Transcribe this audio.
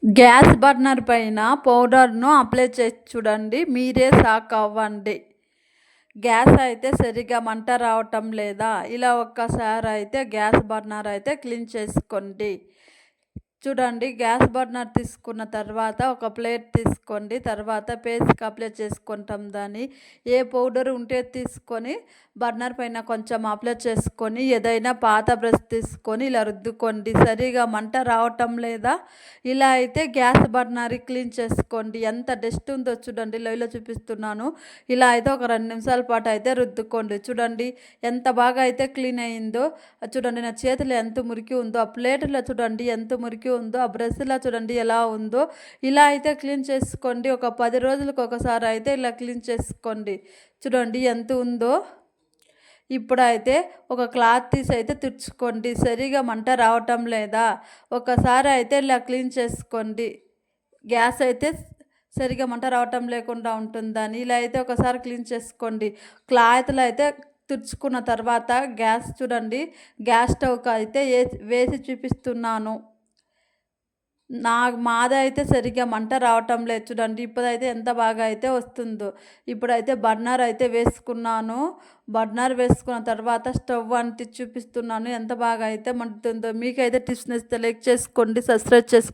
Gas burner పైన పౌడర్ను apply చేసి చూడండి, మీరే షాక్ అవ్వండి. గ్యాస్ అయితే సరిగ్గా మంట రావటం లేదా? ఇలా ఒక్కసారి అయితే గ్యాస్ బర్నర్ అయితే క్లీన్ చేసుకోండి. చూడండి, గ్యాస్ బర్నర్ తీసుకున్న తర్వాత ఒక ప్లేట్ తీసుకోండి. తర్వాత పేస్ట్కి అప్లై చేసుకుంటాం దాన్ని. ఏ పౌడర్ ఉంటే తీసుకొని బర్నర్ పైన కొంచెం అప్లై చేసుకొని ఏదైనా పాత బ్రష్ తీసుకొని ఇలా రుద్దుకోండి. సరిగా మంట రావటం లేదా? ఇలా అయితే గ్యాస్ బర్నర్ క్లీన్ చేసుకోండి. ఎంత డస్ట్ ఉందో చూడండి, లైవ్లో చూపిస్తున్నాను. ఇలా అయితే ఒక 2 నిమిషాల పాటు అయితే రుద్దుకోండి. చూడండి ఎంత బాగా అయితే క్లీన్ అయిందో. చూడండి నా చేతిలో ఎంత మురికి ఉందో, ఆ ప్లేట్లో చూడండి ఎంత మురికి ఉందో, ఆ బ్రష్లా చూడండి ఎలా ఉందో. ఇలా అయితే క్లీన్ చేసుకోండి. ఒక 10 రోజులకు ఒకసారి అయితే ఇలా క్లీన్ చేసుకోండి. చూడండి ఎంత ఉందో. ఇప్పుడైతే ఒక క్లాత్ తీసి అయితే తుడుచుకోండి. సరిగా మంట రావటం లేదా? ఒకసారి అయితే ఇలా క్లీన్ చేసుకోండి. గ్యాస్ అయితే సరిగా మంట రావటం లేకుండా ఉంటుందని ఇలా అయితే ఒకసారి క్లీన్ చేసుకోండి. క్లాత్లో అయితే తుడుచుకున్న తర్వాత గ్యాస్ చూడండి, గ్యాస్ స్టవ్కి అయితే వేసి చూపిస్తున్నాను. మాదైతే సరిగ్గా మంట రావటం లేదు చూడండి. ఇప్పుడైతే ఎంత బాగా అయితే వస్తుందో. ఇప్పుడైతే బర్నర్ అయితే వేసుకున్నాను. బర్నర్ వేసుకున్న తర్వాత స్టవ్ అంటించి చూపిస్తున్నాను ఎంత బాగా అయితే మండుతుందో. మీకైతే టిప్స్ నచ్చితే లైక్ చేసుకోండి, సబ్స్క్రైబ్ చేసుకోండి.